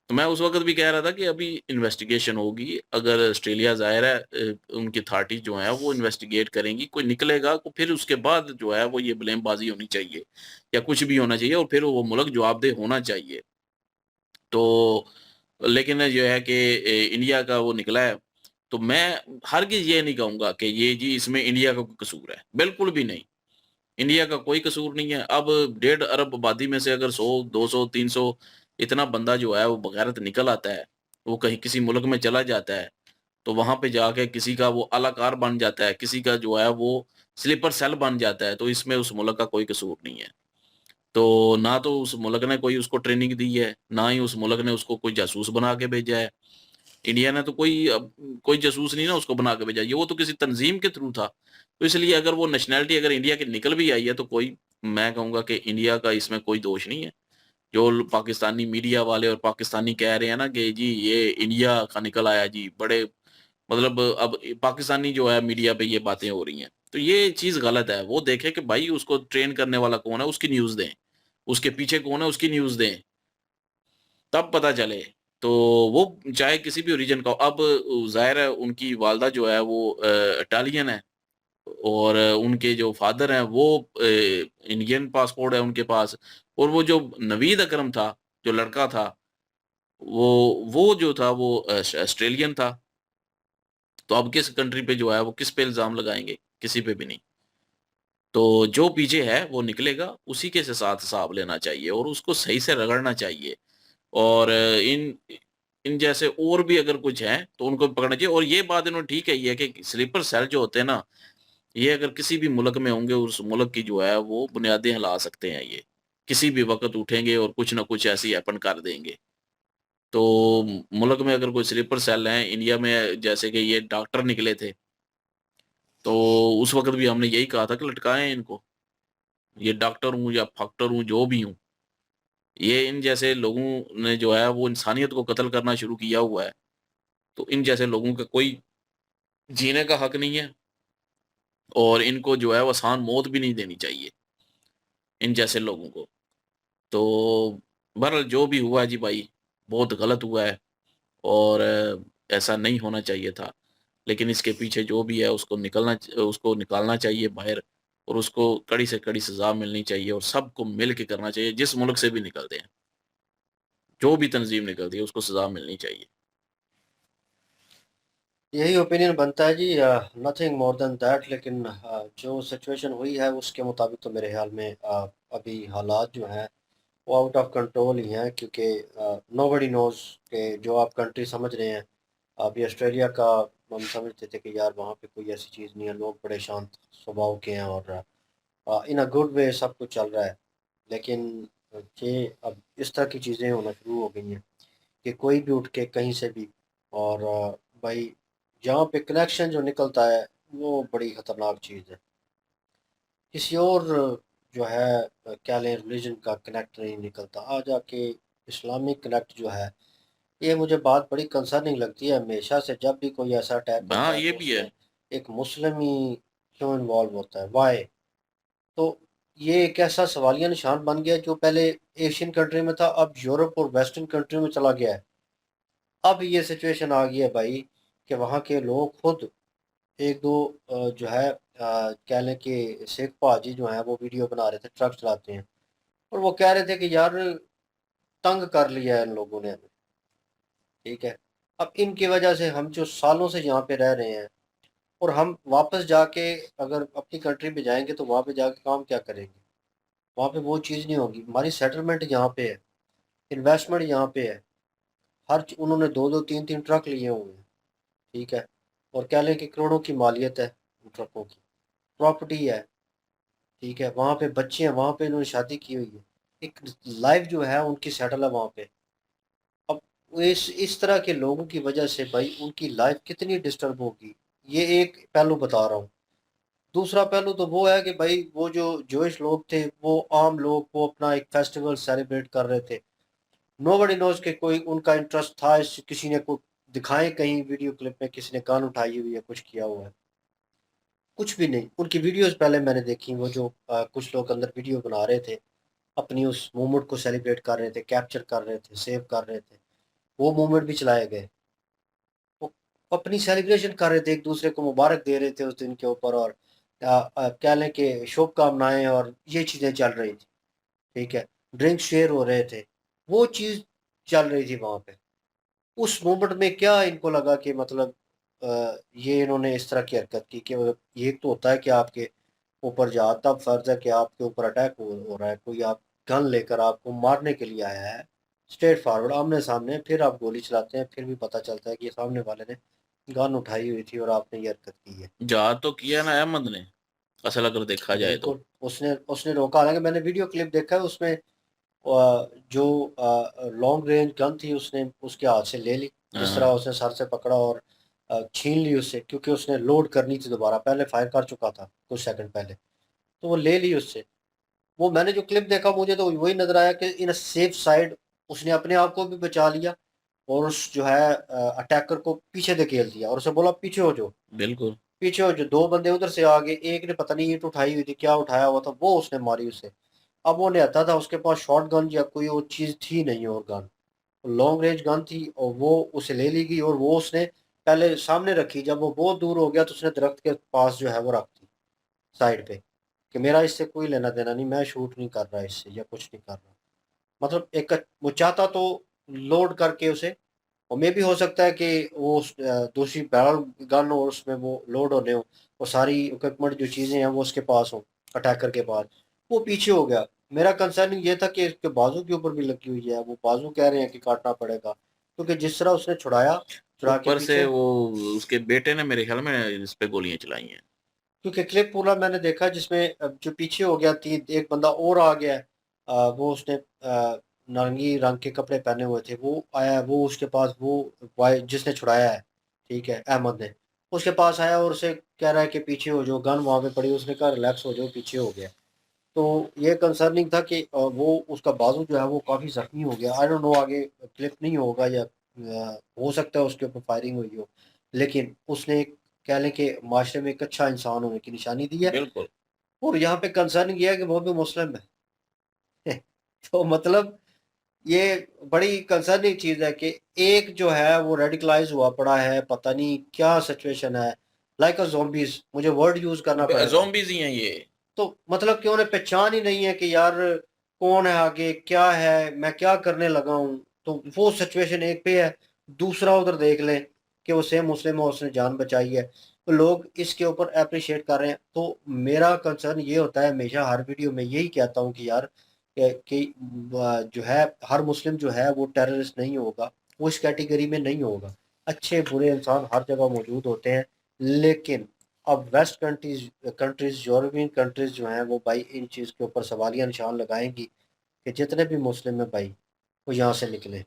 तो मैं उस वक़्त भी कह रहा था कि अभी इन्वेस्टिगेशन होगी, अगर ऑस्ट्रेलिया ज़ाहिर है उनकी अथॉरिटी जो है वो इन्वेस्टिगेट करेंगी, कोई निकलेगा तो फिर उसके बाद जो है वो ये ब्लेमबाज़ी होनी चाहिए या कुछ भी होना चाहिए और फिर वो मुल्क जवाबदेह होना चाहिए। तो लेकिन जो है कि इंडिया का वो निकला है, तो मैं हरगिज़ ये नहीं कहूँगा कि ये जी इसमें इंडिया का कोई कसूर है, बिल्कुल भी नहीं। इंडिया का कोई कसूर नहीं है। अब 1.5 अरब आबादी में से अगर 100, 200, 300 इतना बंदा जो है वो बग़ैरत निकल आता है, वो कहीं किसी मुल्क में चला जाता है, तो वहाँ पे जाके किसी का वो अलाकार बन जाता है, किसी का जो है वो स्लीपर सेल बन जाता है, तो इसमें उस मुल्क का कोई कसूर नहीं है। तो ना तो उस मुल्क ने कोई उसको ट्रेनिंग दी है, ना ही उस मुल्क ने उसको कोई जासूस बना के भेजा है। इंडिया ने तो कोई जासूस नहीं ना उसको बना के भेजा, ये वो तो किसी तंज़ीम के थ्रू था। तो इसलिए अगर वो नेशनैलिटी अगर इंडिया की निकल भी आई है तो कोई, मैं कहूँगा कि इंडिया का इसमें कोई दोष नहीं है। जो पाकिस्तानी मीडिया वाले और पाकिस्तानी कह रहे हैं ना कि जी ये इंडिया का निकल आया जी, बड़े मतलब अब पाकिस्तानी जो है मीडिया पे ये बातें हो रही हैं। तो ये चीज़ गलत है। वो देखें कि भाई उसको ट्रेन करने वाला कौन है, उसकी न्यूज़ दें। उसके पीछे कौन है, उसकी न्यूज़ दें। तब पता चले। तो वो चाहे किसी भी ओरिजिन का हो। अब ज़ाहिर है उनकी वालदा जो है वो इटालियन है और उनके जो फादर हैं वो इंडियन पासपोर्ट है उनके पास, और वो जो नवीद अकरम था, जो लड़का था, वो जो था वो ऑस्ट्रेलियन था। तो अब किस कंट्री पे जो है वो किस पे इल्ज़ाम लगाएँगे? किसी पे भी नहीं। तो जो पीछे है वो निकलेगा, उसी के साथ हिसाब लेना चाहिए और उसको सही से रगड़ना चाहिए। और इन इन जैसे और भी अगर कुछ हैं, तो उनको पकड़ना चाहिए। और ये बात इन्होंने ठीक कही है कि स्लीपर सेल जो होते हैं ना, ये अगर किसी भी मुल्क में होंगे, उस मुल्क की जो है वो बुनियादें हिला सकते हैं ये। किसी भी वक़्त उठेंगे और कुछ न कुछ ऐसी हैपन कर देंगे। तो मुल्क में अगर कोई स्लीपर सेल हैं, इंडिया में जैसे कि ये डॉक्टर निकले थे, तो उस वक़्त भी हमने यही कहा था कि लटकाएँ इनको। ये डॉक्टर हूँ या फ़ाक्टर हूँ, जो भी हूँ, ये इन जैसे लोगों ने जो है वो इंसानियत को कत्ल करना शुरू किया हुआ है। तो इन जैसे लोगों का कोई जीने का हक नहीं है और इनको जो है वो आसान मौत भी नहीं देनी चाहिए, इन जैसे लोगों को। तो बहरहाल जो भी हुआ है जी भाई, बहुत गलत हुआ है और ऐसा नहीं होना चाहिए था। लेकिन इसके पीछे जो भी है उसको निकालना चाहिए बाहर और उसको कड़ी से कड़ी सज़ा मिलनी चाहिए और सबको मिल के करना चाहिए, जिस मुल्क से भी निकलते हैं। जो भी तंज़ीम निकलती है उसको सज़ा मिलनी चाहिए। यही ओपिनियन बनता है जी, नथिंग मोर देन दैट। लेकिन जो सिचुएशन हुई है उसके मुताबिक तो मेरे ख्याल में अभी हालात जो हैं वो आउट ऑफ कंट्रोल ही हैं, क्योंकि नोबडी नोज़ कि जो आप कंट्री समझ रहे हैं। अभी ऑस्ट्रेलिया का हम समझते थे कि यार वहाँ पे कोई ऐसी चीज़ नहीं है, लोग बड़े शांत स्वभाव के हैं और इन अ गुड वे सब कुछ चल रहा है। लेकिन ये अब इस तरह की चीज़ें होना शुरू हो गई हैं कि कोई भी उठ के कहीं से भी, और भाई जहाँ पे कनेक्शन जो निकलता है वो बड़ी ख़तरनाक चीज़ है। किसी और जो है क्या लें रिलीजन का कनेक्ट नहीं निकलता। आ जाके इस्लामिक कनेक्ट जो है, ये मुझे बात बड़ी कंसर्निंग लगती है हमेशा से। जब भी कोई ऐसा अटैक होता हाँ, है ये तो भी है। उसमें एक मुस्लिम ही क्यों इन्वॉल्व होता है, वाई? तो ये एक ऐसा सवालिया निशान बन गया जो पहले एशियन कंट्री में था, अब यूरोप और वेस्टर्न कंट्री में चला गया है। अब ये सिचुएशन आ गई है भाई कि वहाँ के लोग खुद एक दो जो है कह लें कि शेख पाजी जो हैं वो वीडियो बना रहे थे, ट्रक चलाते हैं, और वो कह रहे थे कि यार तंग कर लिया है इन लोगों ने हमें। ठीक है, अब इनकी वजह से हम जो सालों से यहाँ पे रह रहे हैं, और हम वापस जाके अगर अपनी कंट्री पे जाएंगे तो वहाँ पे जाके काम क्या करेंगे? वहाँ पे वो चीज़ नहीं होगी। हमारी सेटलमेंट यहाँ पे है, इन्वेस्टमेंट यहाँ पे है, उन्होंने दो दो तीन तीन ट्रक लिए हुए हैं। ठीक है, और कह लें कि करोड़ों की मालियत है उन ट्रकों की, प्रॉपर्टी है। ठीक है, वहाँ पे बच्चे हैं, वहाँ पे इन्होंने शादी की हुई है, एक लाइफ जो है उनकी सेटल है वहाँ पे। अब इस तरह के लोगों की वजह से भाई उनकी लाइफ कितनी डिस्टर्ब होगी, ये एक पहलू बता रहा हूँ। दूसरा पहलू तो वो है कि भाई वो जो जोइश लोग थे, वो आम लोग, वो अपना एक फेस्टिवल सेलिब्रेट कर रहे थे। नोबडी नोज के कोई उनका इंटरेस्ट था इस, किसी ने को दिखाए कहीं वीडियो क्लिप में किसी ने कान उठाई हुई है, कुछ किया हुआ है, कुछ भी नहीं। उनकी वीडियोस पहले मैंने देखी, वो जो कुछ लोग अंदर वीडियो बना रहे थे, अपनी उस मोमेंट को सेलिब्रेट कर रहे थे, कैप्चर कर रहे थे, सेव कर रहे थे, वो मोमेंट भी चलाए गए। वो अपनी सेलिब्रेशन कर रहे थे, एक दूसरे को मुबारक दे रहे थे उस दिन के ऊपर, और कह लें कि शुभकामनाएं और ये चीज़ें चल रही थी। ठीक है, ड्रिंक शेयर हो रहे थे, वो चीज़ चल रही थी वहाँ पे। उस मोमेंट में क्या इनको लगा कि मतलब ये इन्होंने इस तरह की हरकत की कि ये तो होता है कि आपके ऊपर जा तब फर्ज है कि आपके ऊपर अटैक हो रहा है, कोई आप गन लेकर आपको मारने के लिए आया है, स्ट्रेट फॉरवर्ड आमने सामने, फिर आप गोली चलाते हैं, फिर भी पता चलता है कि सामने वाले ने गन उठाई हुई थी और आपने ये हरकत की है। जा तो किया ना अहमद ने, असल अगर देखा जाए तो। बिल्कुल, उसने उसने रोका। हालांकि मैंने वीडियो क्लिप देखा है, उसमें जो लॉन्ग रेंज गन थी उसने उसके हाथ से ले ली, जिस तरह हाँ, उसने सर से पकड़ा और छीन ली उससे, क्योंकि उसने लोड करनी थी दोबारा, पहले फायर कर चुका था कुछ सेकंड पहले, तो वो ले ली उससे। वो मैंने जो क्लिप देखा, मुझे तो वही नजर आया कि इन सेफ साइड उसने अपने आप को भी बचा लिया, और उस जो है अटैकर को पीछे धकेल दिया, और उसे बोला पीछे हो जाओ, बिल्कुल। पीछे हो जाओ। दो बंदे उधर से आ गए, एक ने पता नहीं ईंट उठाई हुई थी, क्या उठाया हुआ था, वो उसने मारी उसे। अब वो निहत्था था, उसके पास शॉर्ट गन या कोई वो चीज़ थी नहीं, और गन लॉन्ग रेंज गन थी, और वो उसे ले ली गई, और वो उसने पहले सामने रखी, जब वो बहुत दूर हो गया तो उसने दरख्त के पास जो है वो रख दी साइड पे, कि मेरा इससे कोई लेना देना नहीं, मैं शूट नहीं कर रहा इससे या कुछ नहीं कर रहा। मतलब एक वो चाहता तो लोड करके उसे, और मे भी हो सकता है कि वो दूसरी बैरल गन और उसमें वो लोड होने हो, वो सारी इक्विपमेंट जो चीज़ें हैं वो उसके पास हो, अटैकर के पास, वो पीछे हो गया। मेरा कंसर्न ये था कि इसके बाजू के ऊपर भी लगी हुई है, वो बाजू कह रहे हैं कि काटना पड़ेगा, क्योंकि जिस तरह उसने छुड़ा के ऊपर से पीछे। वो उसके बेटे ने मेरे ख्याल में इस पे गोलियां चलाई हैं। क्योंकि क्लिप पूरा मैंने देखा जिसमें जो पीछे हो गया थी, एक बंदा और आ गया है, वो उसने नारंगी रंग के कपड़े पहने हुए थे, वो आया, वो उसके पास वो जिसने छुड़ाया है, ठीक है, अहमद ने, उसके पास आया और उसे कह रहा है कि पीछे हो जाओ, गन वहाँ पे पड़ी, उसने कहा रिलैक्स हो जाओ, पीछे हो गया। तो ये कंसर्निंग था कि वो उसका बाजू जो है वो काफ़ी जख्मी हो गया। आई डोंट नो आगे क्लिप नहीं होगा या हो सकता है उसके ऊपर फायरिंग हुई हो, लेकिन उसने कह लें कि माशरे में एक अच्छा इंसान होने की निशानी दी है। बिल्कुल। और यहाँ पे कंसर्निंग ये है कि वो भी मुस्लिम है। तो मतलब ये बड़ी कंसर्निंग चीज़ है कि एक जो है वो रेडिकलाइज हुआ पड़ा है, पता नहीं क्या सिचुएशन है, लाइक अ zombies, मुझे वर्ड यूज़ करना पड़ेगा। जोम्बीज ही हैं ये। तो मतलब कि उन्हें पहचान ही नहीं है कि यार कौन है आगे, क्या है, मैं क्या करने लगा हूँ। तो वो सिचुएशन एक पे है, दूसरा उधर देख लें कि वो सेम मुस्लिम है, उसने जान बचाई है, तो लोग इसके ऊपर अप्रिशिएट कर रहे हैं। तो मेरा कंसर्न ये होता है, हमेशा हर वीडियो में यही कहता हूँ कि यार जो है हर मुस्लिम जो है वो टेररिस्ट नहीं होगा, वो इस कैटेगरी में नहीं होगा। अच्छे बुरे इंसान हर जगह मौजूद होते हैं, लेकिन अब west countries countries European countries जो हैं वो भाई इन चीज़ के ऊपर सवालिया निशान लगाएंगी कि जितने भी मुस्लिम हैं भाई वो यहाँ से निकले।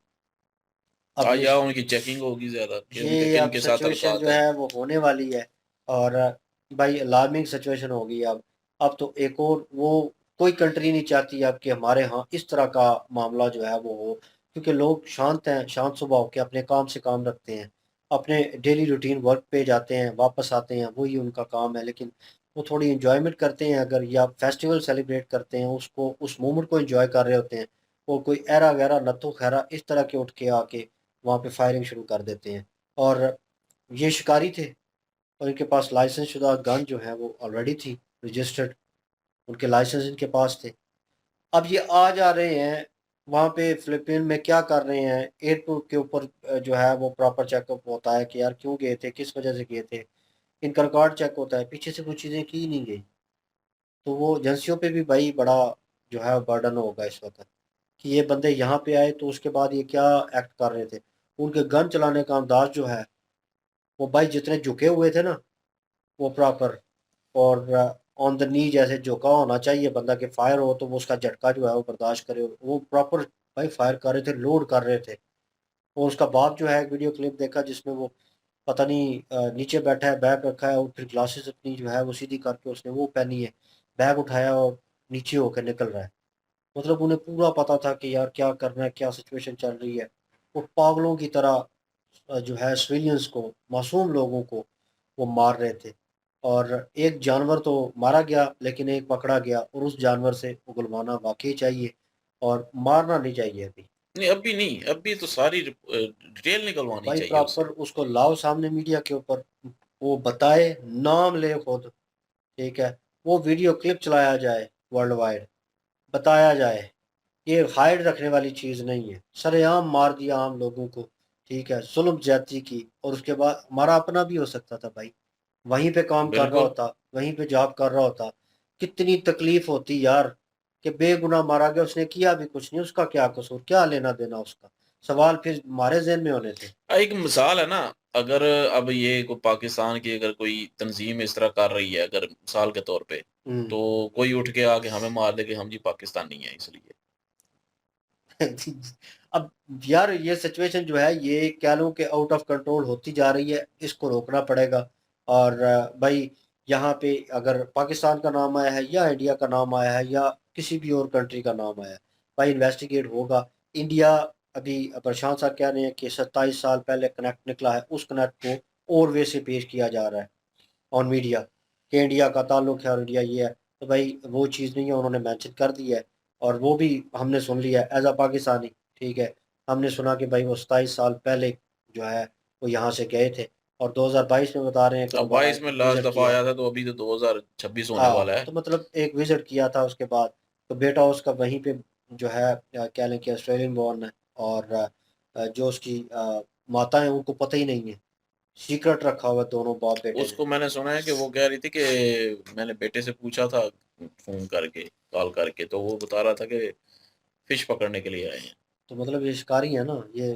अब या उनकी चेकिंग होगी ज्यादा कि उनके ये किन अब के साथ सिचुएशन ताल्लुकात जो हैं। है वो होने वाली है, और भाई अलार्मिंग सिचुएशन होगी अब तो एक और वो कोई कंट्री नहीं चाहती अब कि हमारे यहाँ इस तरह का मामला जो है वो हो, क्योंकि लोग शांत हैं, शांत स्वभाव के, अपने काम से काम रखते हैं, अपने डेली रूटीन वर्क पे जाते हैं, वापस आते हैं, वही उनका काम है। लेकिन वो थोड़ी इंजॉयमेंट करते हैं अगर, या फेस्टिवल सेलिब्रेट करते हैं, उसको उस मोमेंट को एंजॉय कर रहे होते हैं, और कोई ऐरा गैरा नत्थो खैरा इस तरह के उठ के आके वहाँ पे फायरिंग शुरू कर देते हैं। और ये शिकारी थे, और इनके पास लाइसेंस शुदा गन जो है वो ऑलरेडी थी रजिस्टर्ड, उनके लाइसेंस इनके पास थे। अब ये आ जा रहे हैं वहाँ पे फिलिपीन में, क्या कर रहे हैं, एयरपोर्ट के ऊपर जो है वो प्रॉपर चेकअप होता है कि यार क्यों गए थे, किस वजह से गए थे, इनका रिकॉर्ड चेक होता है, पीछे से कुछ चीज़ें की ही नहीं गई। तो वो एजेंसियों पे भी भाई बड़ा जो है बर्डन होगा इस वक्त, कि ये बंदे यहाँ पे आए तो उसके बाद ये क्या एक्ट कर रहे थे। उनके गन चलाने का अंदाज जो है वो भाई जितने झुके हुए थे ना वो प्रॉपर, और ऑन द नी जैसे झुका होना चाहिए बंदा के फायर हो तो वो उसका झटका जो है वो बर्दाश्त करे। वो प्रॉपर भाई फायर कर रहे थे, लोड कर रहे थे। और उसका बाप जो है एक वीडियो क्लिप देखा जिसमें वो पता नहीं नीचे बैठा है, बैग रखा है और फिर ग्लासेस अपनी जो है वो सीधी करके उसने वो पहनी है, बैग उठाया और नीचे होकर निकल रहा है। मतलब उन्हें पूरा पता था कि यार क्या करना है, क्या सिचुएशन चल रही है। वो पागलों की तरह जो है सिविलियंस को, मासूम लोगों को वो मार रहे थे। और एक जानवर तो मारा गया लेकिन एक पकड़ा गया, और उस जानवर से उगलवाना वाकई चाहिए और मारना नहीं चाहिए अभी। नहीं अभी नहीं, अभी तो सारी डिटेल निकलवानी भाई चाहिए उससे। प्रॉपर उसको लाओ सामने मीडिया के ऊपर, वो बताए, नाम ले खुद, ठीक है, वो वीडियो क्लिप चलाया जाए वर्ल्ड वाइड, बताया जाए ये हाइड रखने वाली चीज़ नहीं है। सरेआम मार दिया आम लोगों को, ठीक है, जुल्म ज्यादती की। और उसके बाद हमारा अपना भी हो सकता था भाई, वहीं पे काम कर रहा बिल्कुल। होता, वहीं पे जॉब कर रहा होता, कितनी तकलीफ होती यार कि बेगुनाह मारा गया, उसने किया भी कुछ नहीं, उसका क्या कसूर, क्या लेना देना उसका। सवाल फिर हमारे जहन में होने थे। एक मिसाल है ना, अगर अब ये को पाकिस्तान की अगर कोई तंजीम इस तरह कर रही है, अगर मिसाल के तौर पे, हम्म। तो कोई उठ के आके हमें मार दे कि हम जी पाकिस्तानी हैं इसलिए। अब यार ये सिचुएशन जो है ये कह लूं कि आउट ऑफ कंट्रोल होती जा रही है, इसको रोकना पड़ेगा। और भाई यहाँ पे अगर पाकिस्तान का नाम आया है या इंडिया का नाम आया है या किसी भी और कंट्री का नाम आया है, भाई इन्वेस्टिगेट होगा। इंडिया अभी प्रशांत साहब कह रहे हैं कि 27 साल पहले कनेक्ट निकला है, उस कनेक्ट को और वे से पेश किया जा रहा है ऑन मीडिया कि इंडिया का ताल्लुक है और इंडिया ये है। तो भाई वो चीज़ नहीं है, उन्होंने मेंशन कर दी है और वो भी हमने सुन लिया है एज अ पाकिस्तानी, ठीक है। हमने सुना कि भाई वो 27 साल पहले जो है वो यहाँ से गए थे और 2022 में बता रहे हैं कि अब दोबारा 22 एक में लास्ट विजिट दफा किया। आया था, तो अभी तो 2026 होने हाँ वाला है। तो मतलब एक विजिट किया था उसके बाद, तो बेटा उसका वहीं पे जो है कह लें कि ऑस्ट्रेलियन बॉर्न है। और जो उसकी माता है उनको पता ही नहीं है, सीक्रेट रखा हुआ है दोनों बाप बेटे ने। उसको मैंने सुना है कि वो कह रही थी कि मैंने बेटे से पूछा था फोन करके, कॉल करके, तो वो बता रहा था कि फिश पकड़ने के लिए आए हैं। तो मतलब ये शिकारी है ना ये,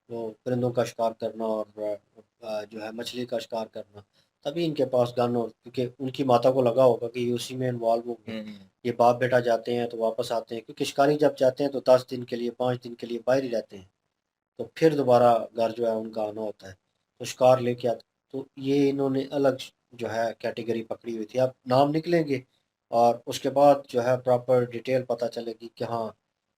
वो परिंदों का शिकार करना और जो है मछली का शिकार करना। तभी इनके पास गन, और क्योंकि उनकी माता को लगा होगा कि ये उसी में इन्वॉल्व होंगे। हम्म। ये बाप बेटा जाते हैं तो वापस आते हैं, क्योंकि शिकारी जब जाते हैं तो 10 दिन के लिए, 5 दिन के लिए बाहर ही रहते हैं, तो फिर दोबारा घर जो है उनका आना होता है। तो शिकार लेके आते, तो ये इन्होंने अलग जो है कैटेगरी पकड़ी हुई थी। अब नाम निकलेंगे और उसके बाद जो है प्रॉपर डिटेल पता चलेगी कि हाँ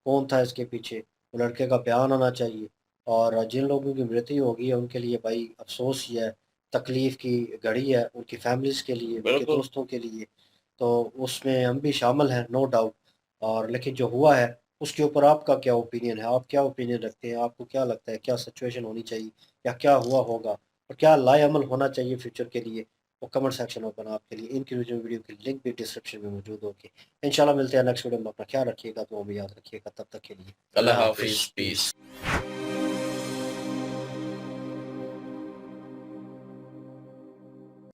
कौन था इसके पीछे। वो लड़के का बयान आना चाहिए। और जिन लोगों की मृत्यु होगी है उनके लिए भाई अफसोस ही है, तकलीफ की घड़ी है उनकी फैमिलीज के लिए, उनके बिल्कुल। दोस्तों के लिए। तो उसमें हम भी शामिल हैं, नो डाउट। और लेकिन जो हुआ है उसके ऊपर आपका क्या ओपिनियन है, आप क्या ओपिनियन रखते हैं, आपको क्या लगता है क्या सिचुएशन होनी चाहिए या क्या हुआ होगा और क्या लाएअमल होना चाहिए फ्यूचर के लिए? वो कमेंट सेक्शन ओपन है आपके लिए। इनकी वीडियो की लिंक भी डिस्क्रिप्शन में मौजूद होगी। इंशाल्लाह मिलते हैं नेक्स्ट वीडियो में। अपना ख्याल रखिएगा, तो भी याद रखिएगा। तब तक के लिए अल्लाह अल्लाह हाफिज़, हाफिज, पीस। पीस।